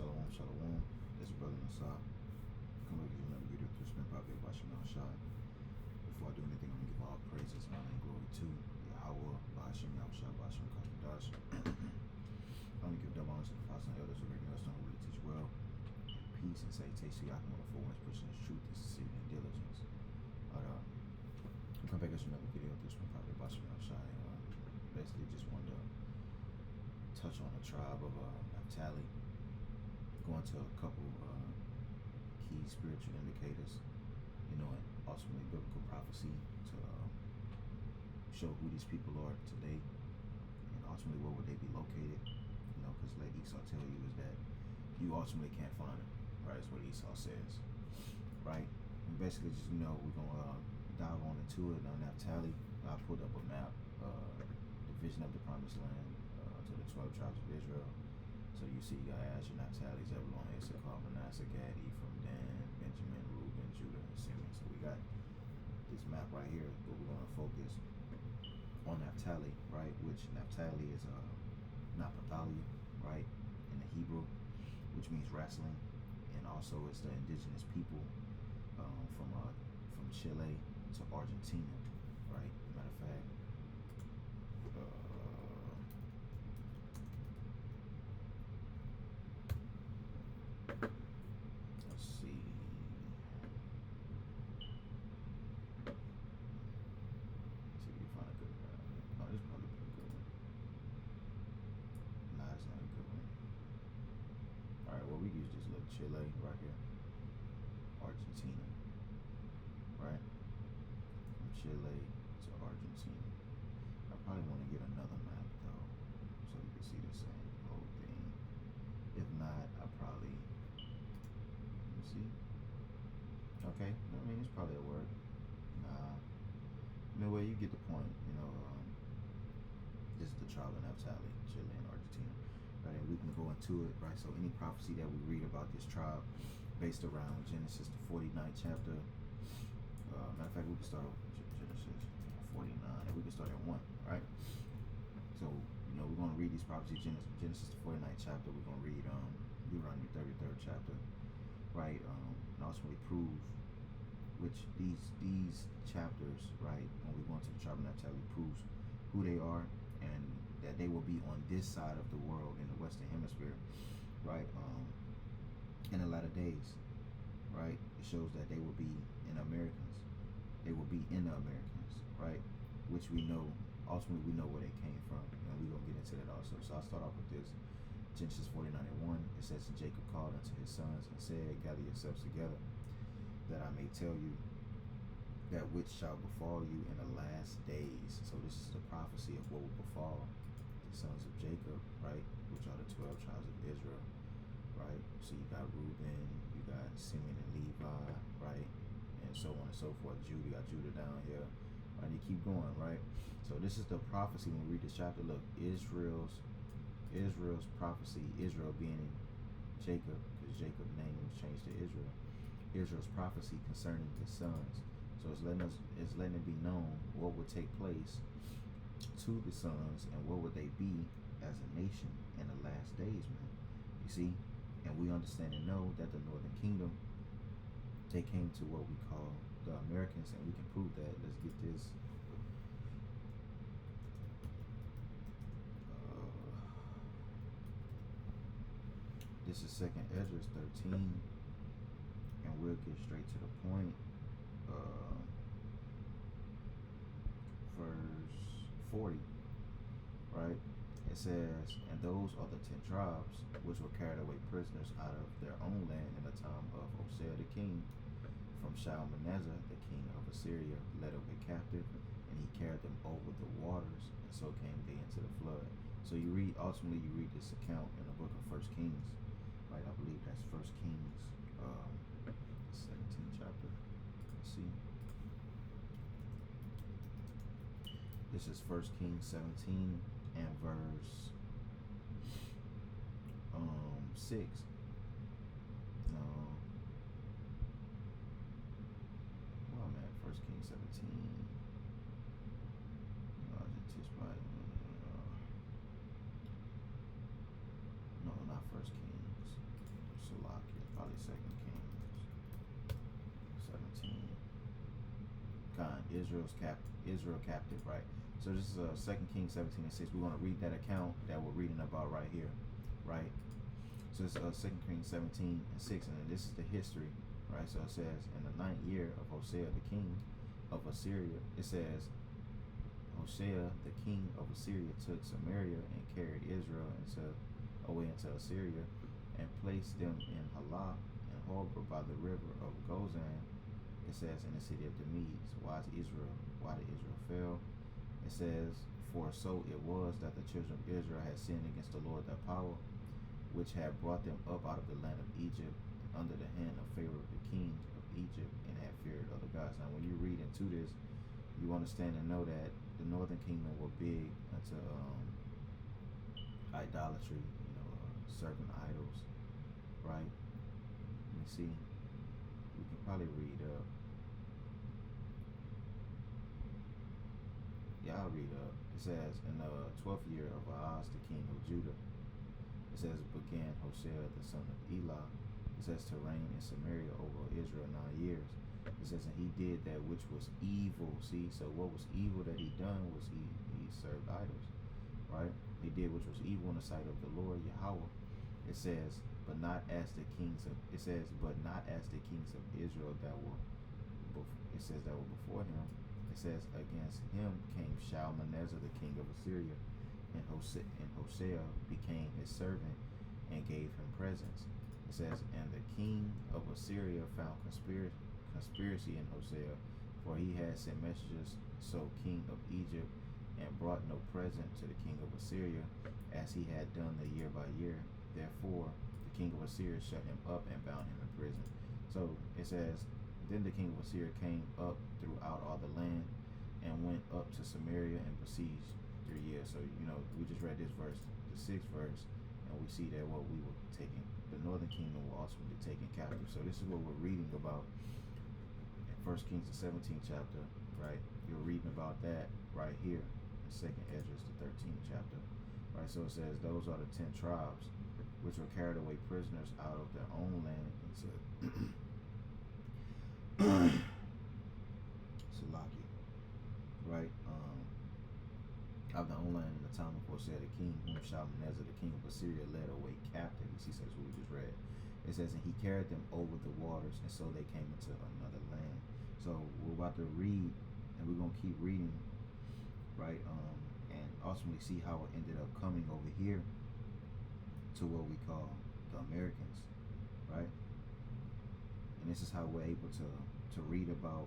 Shalom, shalom. This is Brother Nasar. Come back to another video to spend probably about Shemel Shai. Before I do anything, I'm going to give all praises, honor, and glory to Yahweh, Ba'ashem, Yahushua, Ba'ashem, Kakadash. I want to give double honor to the apostles and elders who make us know who really teach well. Peace and salutation to Yahuwah, the four ones pushing his truth, his sincerity, and diligence. But, come back to another video to spend probably about Shemel Shai. Basically, just wanted to touch on the tribe of Naphtali, go into a couple key spiritual indicators, and ultimately biblical prophecy to show who these people are today, and ultimately where would they be located, because like Esau tell you is that you ultimately can't find them, right? That's what Esau says, right? And basically just, we're going to dive on into it. Now, Naphtali, I pulled up a map, the vision of the promised land, to the 12 tribes of Israel. So you see, you got Asher, Naphtali, Zebulon, Issachar, Manasseh, Gad, Ephraim, Dan, Benjamin, Reuben, Judah, and Simeon. So we got this map right here, but we're going to focus on Naphtali, right? Which Naphtali is Naphtali, right, in the Hebrew, which means wrestling, and also it's the indigenous people from Chile to Argentina, right? Matter of fact, let's see. See if we can find a good one. Oh, this is probably a pretty good one. Nah, it's not a good one. Alright, well, we use this little Chile right here. Argentina. Right? From Chile to Argentina. I probably want to get another map, though, so you can see the same whole thing. If not, I probably... See? Okay, I mean, it's probably a word. Nah. Anyway, you get the point. This is the tribe of Naphtali, Chile and Argentina. Right, and we can go into it, right? So any prophecy that we read about this tribe based around Genesis, the 49th chapter. Matter of fact, we can start with Genesis 49, and we can start at 1, right? So, we're going to read these prophecies, Genesis, the 49th chapter. We're going to read Deuteronomy, 33rd chapter. Right, and ultimately prove which these chapters, right, when we go into the tribe of Naphtali, proves who they are and that they will be on this side of the world in the Western Hemisphere, right, in a lot of days, right. It shows that they will be in Americans, they will be in the Americans, right, which we know, ultimately we know where they came from, and we're going to get into that also. So I'll start off with this. Genesis 49:1, it says, and Jacob called unto his sons and said, gather yourselves together, that I may tell you that which shall befall you in the last days. So this is the prophecy of what will befall the sons of Jacob, right, which are the 12 tribes of Israel, right. So you got Reuben, you got Simeon and Levi, right, and so on and so forth. Judah, you got Judah down here, right, and you keep going, right. So this is the prophecy when we read this chapter. Look, Israel's prophecy, Israel being in Jacob, because Jacob's name was changed to Israel. Israel's prophecy concerning his sons. So it's letting it be known what would take place to the sons and what would they be as a nation in the last days, man. You see? And we understand and know that the Northern Kingdom, they came to what we call the Americans, and we can prove that. Let's get this. This is 2nd Ezra 13, and we'll get straight to the point. Verse 40, right? It says, and those are the 10 tribes which were carried away prisoners out of their own land in the time of Hosea the king, from Shalmaneser the king of Assyria, led away captive, and he carried them over the waters, and so came they into the flood. So ultimately you read this account in the book of 1 Kings, right? I believe that's 1 Kings, 17th chapter. Let's see. This is 1 Kings 17 and verse 6. No. Oh man, 1 Kings 17. No, no, not 1 Kings. Second Kings 17. Israel captive, right? So this is Second Kings 17:6. We're going to read that account that we're reading about right here, right? So it's Second Kings 17:6, and then this is the history, right? So it says, in the 9th year of Hosea, the king of Assyria, it says, Hosea, the king of Assyria, took Samaria and carried Israel away into Assyria, and placed them in Halah and Harbor by the river of Gozan. It says, in the city of the Medes. Why did Israel fail? It says, for so it was that the children of Israel had sinned against the Lord their power, which had brought them up out of the land of Egypt, under the hand of Pharaoh the king of Egypt, and had feared other gods. Now when you read into this, you understand and know that the northern kingdom were big into idolatry, serving idols, right? Let me see. We can probably read up. Yeah, I'll read up. It says, in the 12th year of Ahaz, the king of Judah, it says, began Hosea the son of Elah, it says, to reign in Samaria over Israel 9 years. It says, and he did that which was evil. See, so what was evil that he done was he served idols, right? He did which was evil in the sight of the Lord Yahweh. It says, but not as the kings of Israel that were before him. It says, against him came Shalmaneser the king of Assyria, and Hosea became his servant and gave him presents. It says, and the king of Assyria found conspiracy in Hosea, for he had sent messengers, so king of Egypt, and brought no present to the king of Assyria, as he had done the year by year. Therefore the king of Assyria shut him up and bound him in prison. So it says, then the king of Assyria came up throughout all the land, and went up to Samaria and besieged 3 years. So we just read this verse, the 6th verse, and we see that what we were taking, the northern kingdom were ultimately taken captive. So this is what we're reading about in 1 Kings the 17th chapter, right? You're reading about that right here in 2nd Esdras the 13th chapter, right? So it says, those are the 10 tribes which were carried away prisoners out of their own land into Salaki, right? Of their own land in the time of Hosea the king, whom Shalmaneser the king of Assyria led away captive. You see, so that's what we just read. It says, and he carried them over the waters, and so they came into another land. So we're about to read, and we're gonna keep reading, right? And ultimately see how it ended up coming over here to what we call the Americans, right? And this is how we're able to read about,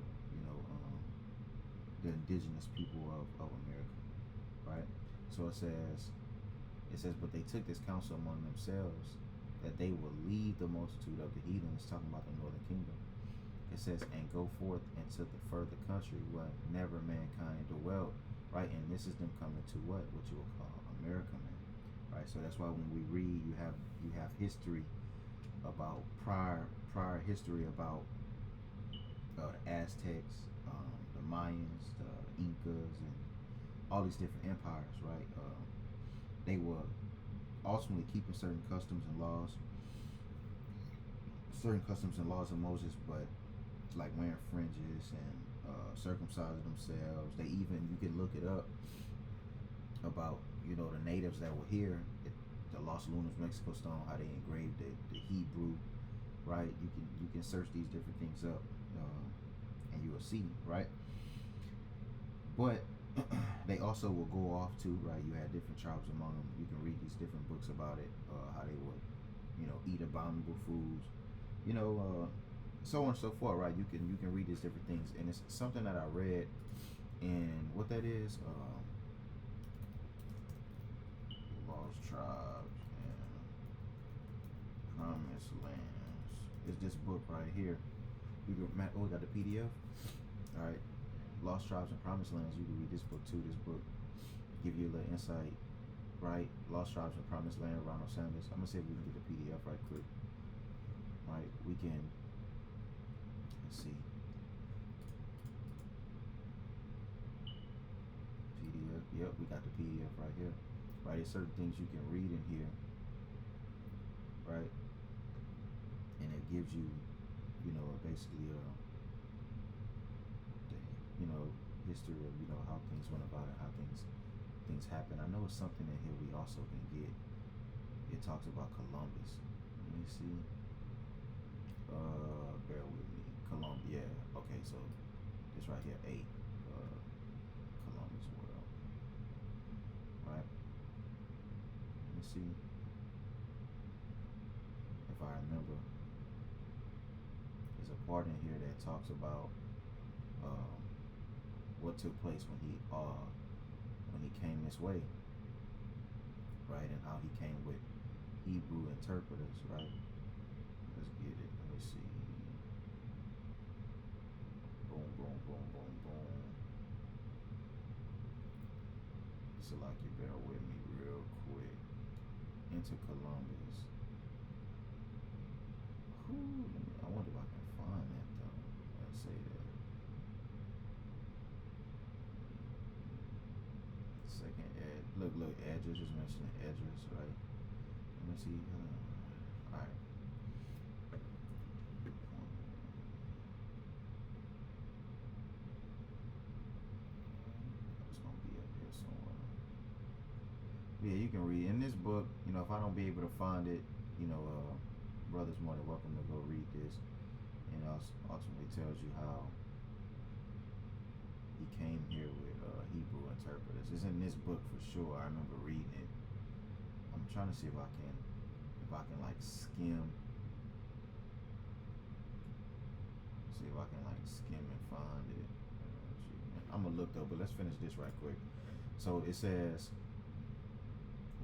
the indigenous people of America, right? So it says, but they took this counsel among themselves, that they will leave the multitude of the heathens, talking about the northern kingdom. It says, and go forth into the further country where never mankind dwelt, right? And this is them coming to what you will call America, man, right? So that's why when we read, you have history about prior history about the Aztecs, the Mayans, the Incas, and all these different empires, right? They were ultimately keeping certain customs and laws of Moses, but like wearing fringes and circumcising themselves. They even, you can look it up about, the natives that were here, the Los Lunas Mexico stone, how they engraved the Hebrew, right? You can search these different things up, and you will see, right? But they also will go off too, right? You had different tribes among them. You can read these different books about it, how they would, eat abominable foods, so on and so forth, right? You can read these different things, and it's something that I read, and what that is, Lost Tribes and Promised Lands. It's this book right here. We got the PDF. All right, Lost Tribes and Promised Lands. You can read this book too. This book give you a little insight, right? Lost Tribes and Promised Land, Ronald Sanders. I'm gonna see if we can get the PDF right quick. Right, we can. Let's see. PDF. Yep, we got the PDF right here. Right, there's certain things you can read in here, right? And it gives gives you, basically the, history of how things went about and how things happen. I know it's something in here we also can get. It talks about Columbus. Let me see. Bear with me. Columbus. Yeah. Okay. So this right here, 8. Columbus World. Right. Let me see if I remember. There's a part in here that talks about what took place when he came this way, right, and how he came with Hebrew interpreters, right? Let's get it. Let me see. Boom, boom, boom, boom, boom. So like you bear with me real quick. Into Columbus. I wonder if I can find that though. Let's say that. Second Ed. Look, Edris is mentioning Edris, right? Let me see. Alright. It's gonna be up here somewhere. Yeah, you can read in this book. If I don't be able to find it, brother's more than welcome to go read this, and ultimately tells you how he came here with Hebrew interpreters. It's in this book for sure. I remember reading it. I'm trying to see if I can like skim. See if I can like skim and find it. I'm gonna look though, but let's finish this right quick. So it says,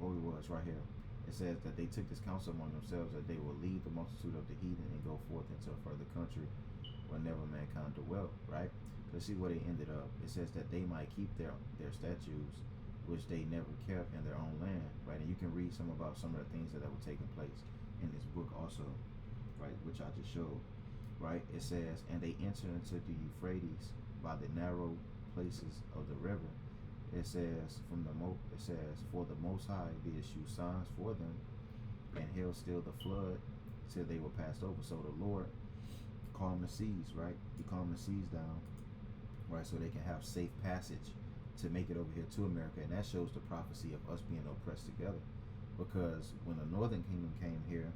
where we was right here. It says that they took this counsel among themselves that they will leave the multitude of the heathen and go forth into a further country where never mankind dwelt, right? Let's see where they ended up. It says that they might keep their statues, which they never kept in their own land, right? And you can read some about some of the things that were taking place in this book also, right? Which I just showed, right? It says, and they entered into the Euphrates by the narrow places of the river. It says for the Most High did issue signs for them, and held still the flood till they were passed over. So the Lord calmed the seas, right? He calmed the seas down, right, so they can have safe passage to make it over here to America. And that shows the prophecy of us being oppressed together, because when the Northern Kingdom came here,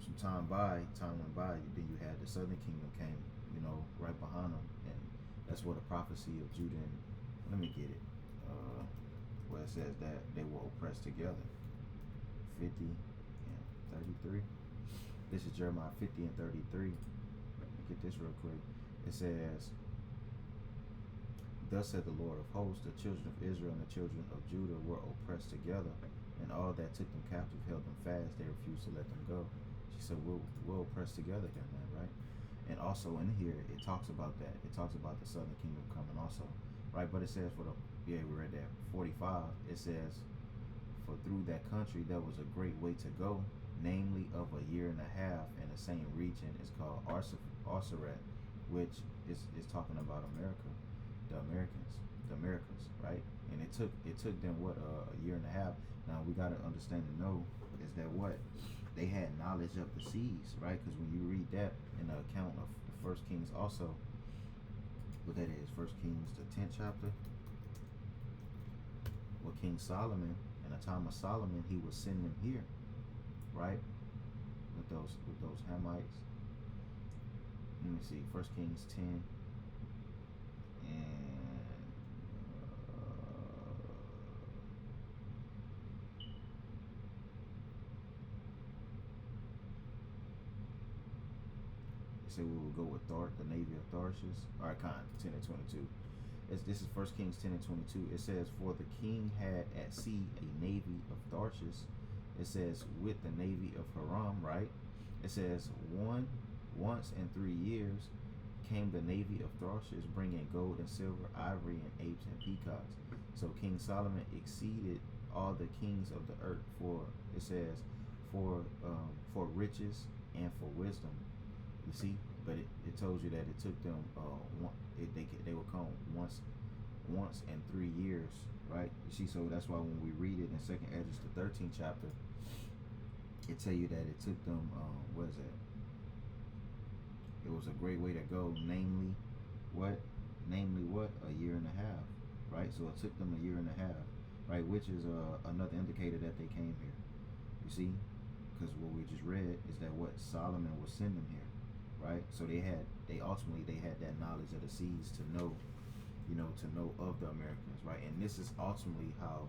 some time went by, then you had the Southern Kingdom came, right behind them, and that's where the prophecy of Judah and, let me get it, where it says that they were oppressed together. 50 and 33. This is Jeremiah 50 and 33. Let me get this real quick. It says, thus said the Lord of hosts, the children of Israel and the children of Judah were oppressed together, and all that took them captive held them fast. They refused to let them go. She said, we're oppressed together here, man, right? And also in here, it talks about that. It talks about the southern kingdom coming also, right? But it says we read that 45. It says, for through that country there was a great way to go, namely of a year and a half, and the same region is called Arsarat, which is talking about America, the Americas, right? And it took them a year and a half. Now we got to understand and know is that they had knowledge of the seas, right? Because when you read that in the account of the First Kings, also, what that is, First Kings, the 10th chapter, with King Solomon, in the time of Solomon, he was sending them here, right? With those Hamites. Let me see, First Kings 10, and we will go with the navy of Tarshish. All right, 10 and 22. This is 1 Kings 10 and 22. It says, for the king had at sea a navy of Tarshish. It says, with the navy of Haram, right? It says, once in 3 years came the navy of Tarshish, bringing gold and silver, ivory, and apes and peacocks. So King Solomon exceeded all the kings of the earth, for it says, for riches and for wisdom. You see, but it tells you that it took them they would come once in 3 years, right? You see, so that's why when we read it in 2nd Esdras, the 13th chapter, it tell you that it took them, what is that? It was a great way to go, namely, what? Namely what? A year and a half, right? So it took them a year and a half, right? Which is another indicator that they came here. You see? Because what we just read is that what Solomon was sending here, right? So they ultimately had that knowledge of the seas to know, to know of the Americans, right? And this is ultimately how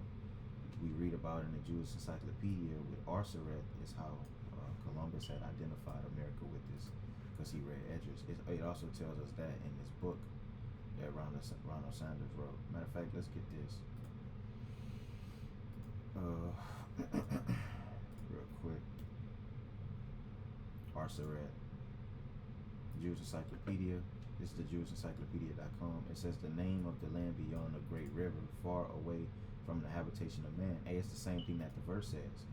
we read about in the Jewish Encyclopedia with Arsaret is how Columbus had identified America with this, because he read Esdras. It also tells us that in this book that Ronald Sanders wrote. Matter of fact, let's get this real quick. Arsaret, Jewish Encyclopedia. This is the JewishEncyclopedia.com. It says the name of the land beyond the great river, far away from the habitation of man. Hey, it's the same thing that the verse says,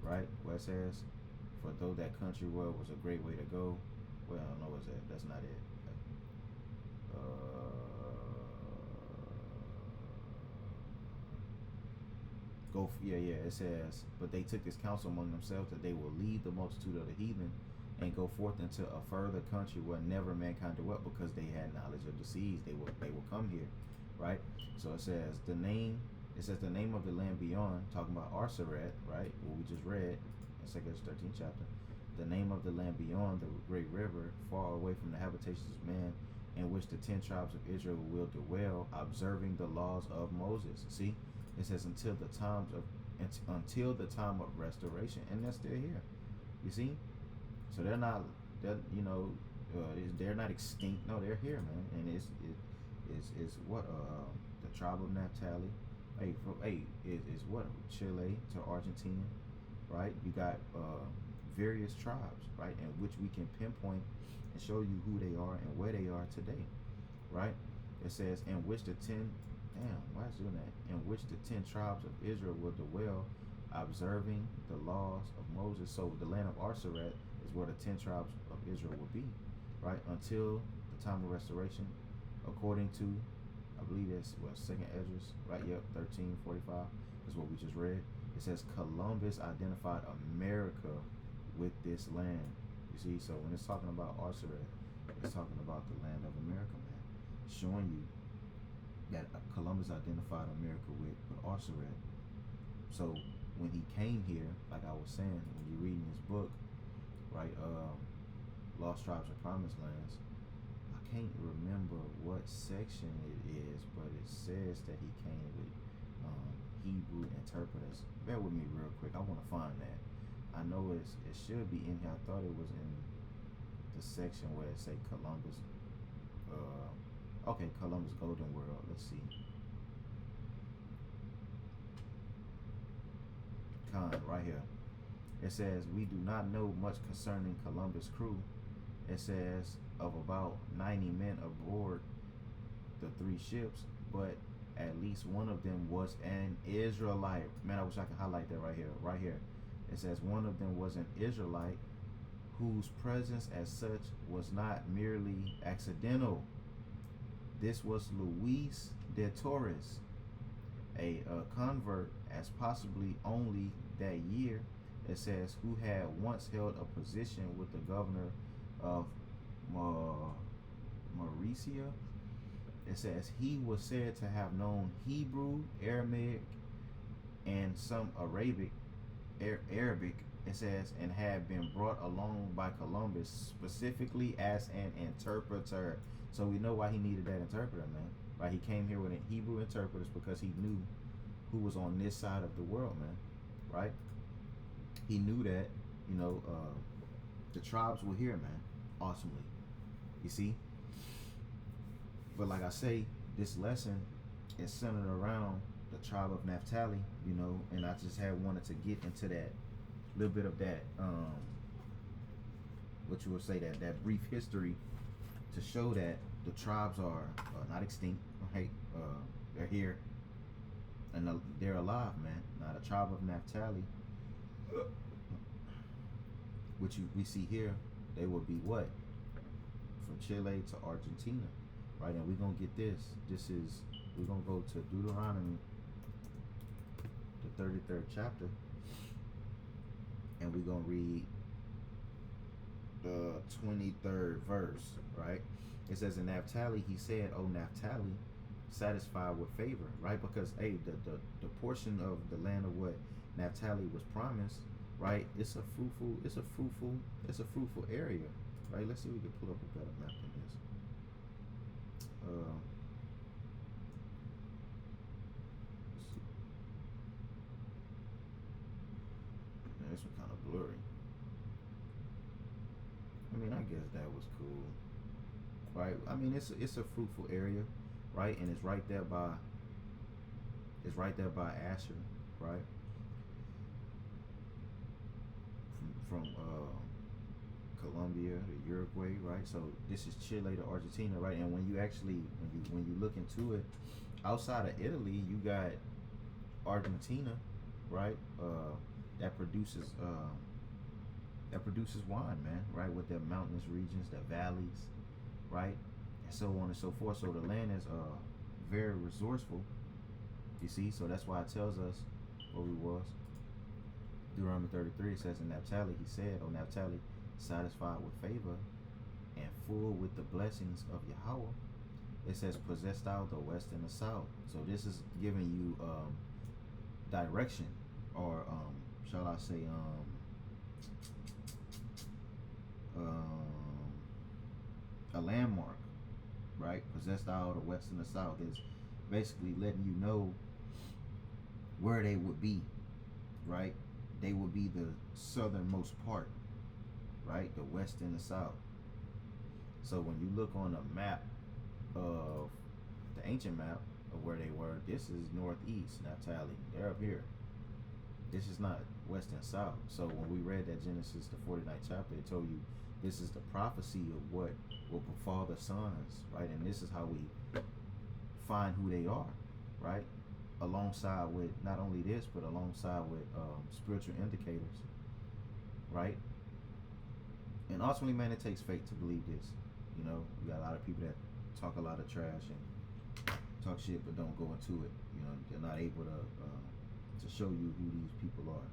right? Where it says, for though that country world was a great way to go. Well, I don't know what's that. That's not it. It says, but they took this counsel among themselves that they will leave the multitude of the heathen and go forth into a further country where never mankind dwelt, because they had knowledge of the seas. They will come here, right? So it says the name of the land beyond, talking about Arsaret, right? What we just read in 2nd 13th chapter. The name of the land beyond the great river, far away from the habitations of man, in which the 10 tribes of Israel will dwell, observing the laws of Moses. See, it says until the time of restoration, and they're still here. You see, so they're not extinct. No, they're here, man. And it's what the tribe of Naphtali. Is what Chile to Argentina, right? You got various tribes, right, in which we can pinpoint and show you who they are and where they are today, right? It says in which the 10 tribes of Israel will dwell, observing the laws of Moses. So the land of Arsaret is where the 10 tribes of Israel will be, right, until the time of restoration, according to, I believe that's second Esdras, right? Yep, 1345 is what we just read. It says Columbus identified America with this land. You see, so when it's talking about Arsaret, it's talking about the land of America, man. Showing you that Columbus identified America with Arsaret. So when he came here, like I was saying, when you're reading this book, right, Lost Tribes and Promised Lands, I can't remember what section it is, but it says that he came with Hebrew interpreters. Bear with me real quick. I want to find that. I know it should be in here. I thought it was in the section where it say Columbus. Okay, Columbus Golden World. Let's see. Right here. It says, we do not know much concerning Columbus' crew. It says of about 90 men aboard the 3 ships, but at least one of them was an Israelite. Man, I wish I could highlight that right here. Right here. It says one of them was an Israelite whose presence as such was not merely accidental. This was Luis de Torres, a convert as possibly only that year. It says who had once held a position with the governor of Mauricia. It says he was said to have known Hebrew, Aramaic, and some Arabic. It says, and had been brought along by Columbus specifically as an interpreter. So we know why he needed that interpreter, man. Right? He came here with Hebrew interpreters because he knew who was on this side of the world, man. Right? He knew that, the tribes were here, man. Awesomely. You see? But like I say, this lesson is centered around the tribe of Naphtali, and I just wanted to get into that little bit of that, what you would say, that brief history to show that the tribes are not extinct, right? They're here and they're alive, man. Now the tribe of Naphtali, which we see here, they will be what? From Chile to Argentina, right? And we're going to get this. We're going to go to Deuteronomy, the 33rd chapter. and we're gonna read the 23rd verse, right? It says, in Naphtali, he said, "O Naphtali, satisfied with favor," right? Because the portion of the land of what Naphtali was promised, right? It's a fruitful area, right? Let's see if we can pull up a better map than this. Let's see. Man, this one kind of blurry. I mean, I guess that was cool, right? I mean, it's a fruitful area, right? And it's right there by Asher, right? From Colombia to Uruguay, right? So this is Chile to Argentina, right? And when you actually when you look into it, outside of Italy, you got Argentina, right? That produces wine, man, right? With their mountainous regions, their valleys, right, and so on and so forth. So the land is very resourceful. You see, so that's why it tells us where we was. Deuteronomy 33, it says, in Naphtali, he said, "O Naphtali, satisfied with favor and full with the blessings of Yahweh." It says, "Possess thou the west and the south." So this is giving you direction, or shall I say, a landmark, right? "Possess thou the west and the south" is basically letting you know where they would be, right? They would be the southernmost part, right? The west and the south. So when you look on a map of the ancient map of where they were, this is northeast Naphtali. They're up here. This is not west and south. So when we read that Genesis, the 49th chapter, it told you this is the prophecy of what will befall the sons, right? And this is how we find who they are, right? Alongside with not only this, but alongside with spiritual indicators, right? And ultimately, man, it takes faith to believe this. You know, you got a lot of people that talk a lot of trash and talk shit, but don't go into it. You know, they're not able to show you who these people are.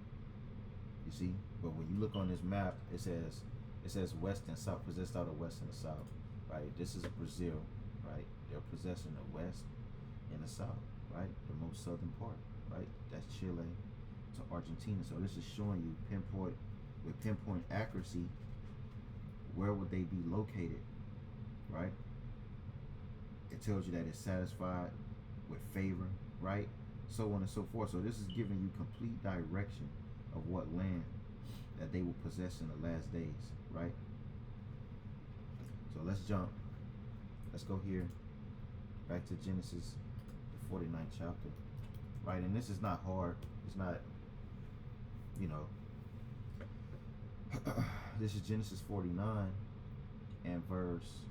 You see, but when you look on this map, it says west and south. Possess thou the west and the south, right? This is Brazil, right? They're possessing the west and the south, right? The most southern part, right? That's Chile to Argentina. So this is showing you pinpoint accuracy where would they be located, right? It tells you that it's satisfied with favor, right? So on and so forth. So this is giving you complete direction of what land that they will possess in the last days, right? So let's jump. Let's go here back to Genesis, the 49th chapter, right? And this is not hard. It's not, you know, this is Genesis 49 and verse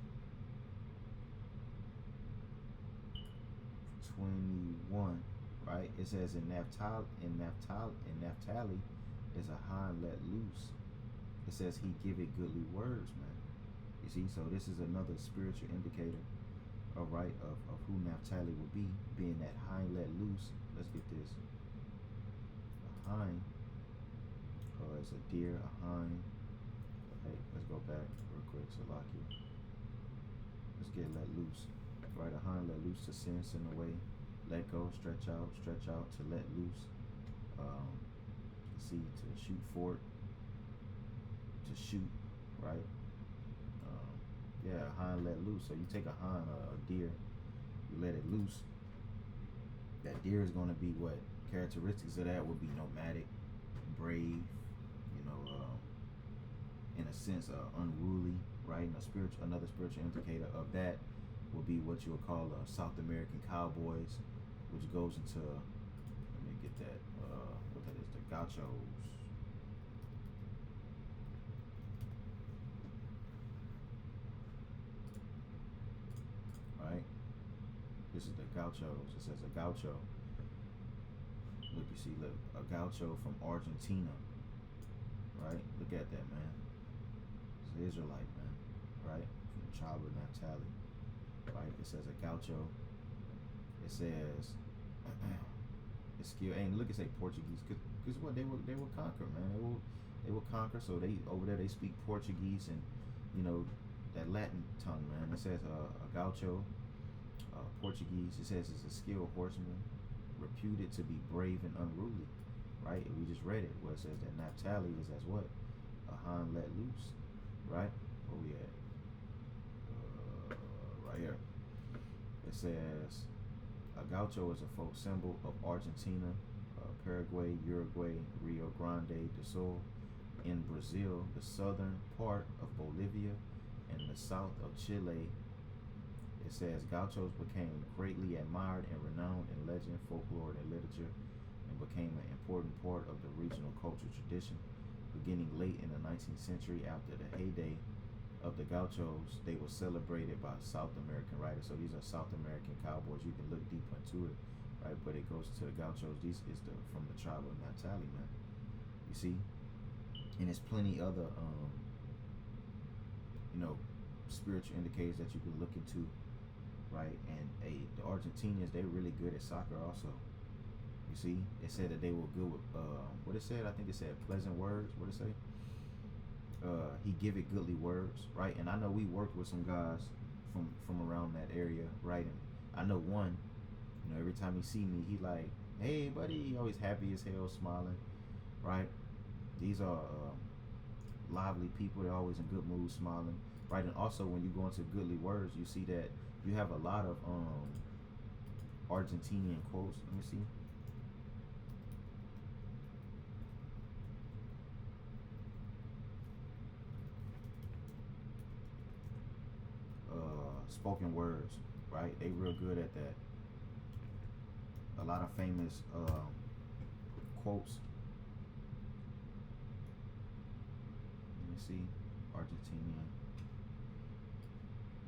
21, right? It says, in Naphtali is a hind let loose. It says he giveth goodly words, man. You see, so this is another spiritual indicator, all right, of who Naphtali will be, being that hind let loose. Let's get this. A hind, or it's a deer, a hind. Hey, let's go back real quick. Salaki. Let's get let loose. Right, a hind let loose to sin away. Let go, stretch out, to let loose. See, to shoot forward, to shoot, right? Yeah, a hind let loose. So you take a hind, a deer, you let it loose. That deer is going to be what? Characteristics of that would be nomadic, brave, you know, in a sense, unruly, right? And another spiritual indicator of that would be what you would call South American cowboys, which goes into, let me get that, what that is, the gauchos. Right? This is the gauchos. It says a gaucho. Look, you see, look, a gaucho from Argentina. Right? Look at that, man. It's an Israelite, man. Right? From the tribe of Naphtali. Right? It says a gaucho. It says it's skill. And look, it say Portuguese, because what they were conquered, man. They would conquer. So they over there they speak Portuguese and that Latin tongue, man. It says a gaucho, Portuguese. It says is a skilled horseman, reputed to be brave and unruly. Right? We just read it where it says that Naphtali is as what? A hind let loose. Right? Where we at? Right here. It says a gaucho is a folk symbol of Argentina, Paraguay, Uruguay, Rio Grande do Sul, in Brazil, the southern part of Bolivia, and the south of Chile. It says gauchos became greatly admired and renowned in legend, folklore, and literature, and became an important part of the regional cultural tradition. Beginning late in the 19th century, after the heyday of the gauchos, they were celebrated by South American writers. So these are South American cowboys. You can look deep into it, right? But it goes to the gauchos. These is from the tribe of Naphtali, man. You see, and there's plenty other spiritual indicators that you can look into, right? And the Argentinians, they're really good at soccer also. You see, it said that they were good with what it said. I think it said pleasant words. What it say? He give it goodly words, right? And I know we worked with some guys from around that area, right? And I know one, every time he see me, he like, hey buddy, he always happy as hell, smiling, right? These are lively people. They're always in good mood, smiling, right? And also when you go into goodly words, you see that you have a lot of Argentinian quotes. Let me see. Spoken words, right? They real good at that. A lot of famous quotes. Let me see. Argentinian.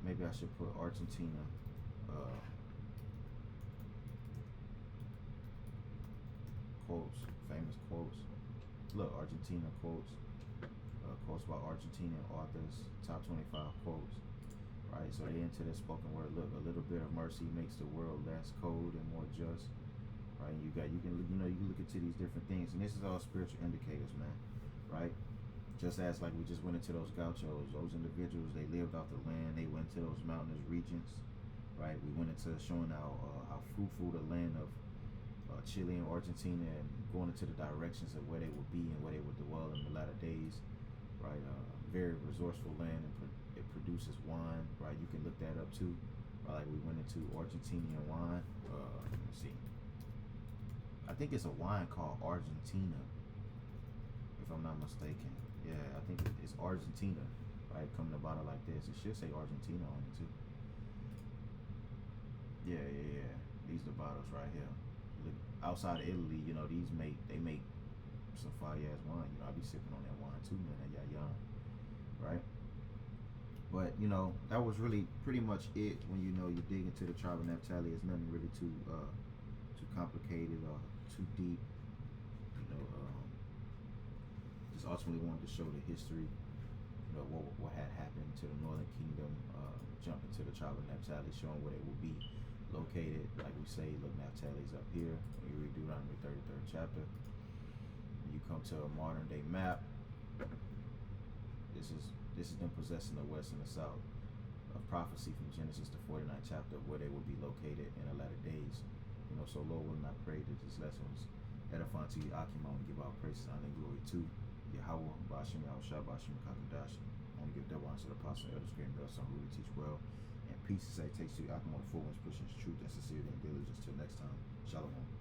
Maybe I should put Argentina quotes, famous quotes. Look, Argentina quotes. Quotes by Argentinian authors. Top 25 quotes. Right, so they into this spoken word. Look, a little bit of mercy makes the world less cold and more just. Right, you can look into these different things, and this is all spiritual indicators, man. Right, just as like we just went into those gauchos, those individuals, they lived off the land, they went to those mountainous regions. Right, we went into showing how fruitful the land of Chile and Argentina, and going into the directions of where they would be and where they would dwell in the latter days. Right, very resourceful land, and it produces wine. Right, you can look that up too. Right, like we went into Argentinian wine. Let me see. I think it's a wine called Argentina, if I'm not mistaken. Yeah, I think it's Argentina. Right, come in a bottle like this. It should say Argentina on it too. Yeah. These are the bottles right here. Look, outside of Italy, they make some fire ass wine. I be sipping on that wine too, man. That young, right? But that was really pretty much it. When you dig into the tribe of Naphtali, it's nothing really too complicated or too deep. Just ultimately wanted to show the history. What had happened to the Northern Kingdom. Jump into the tribe of Naphtali, showing where they will be located. Like we say, look, Naphtali's up here. When you read Deuteronomy 33rd chapter, you come to a modern day map. This is them possessing the west and the south. A prophecy from Genesis the 49th chapter of where they will be located in the latter days. So Lord willing, I pray that this lesson was edifying to you. Akim, I want to give our praises, honor, and glory to Yahweh, Bashim Yahushua, Bashim Kakadash. I want to give double honor to the apostle, elders, great and son who really teach well. And peace and salutations to you. Akim on the full ones, pushing his truth and sincerity and diligence. Till next time. Shalom.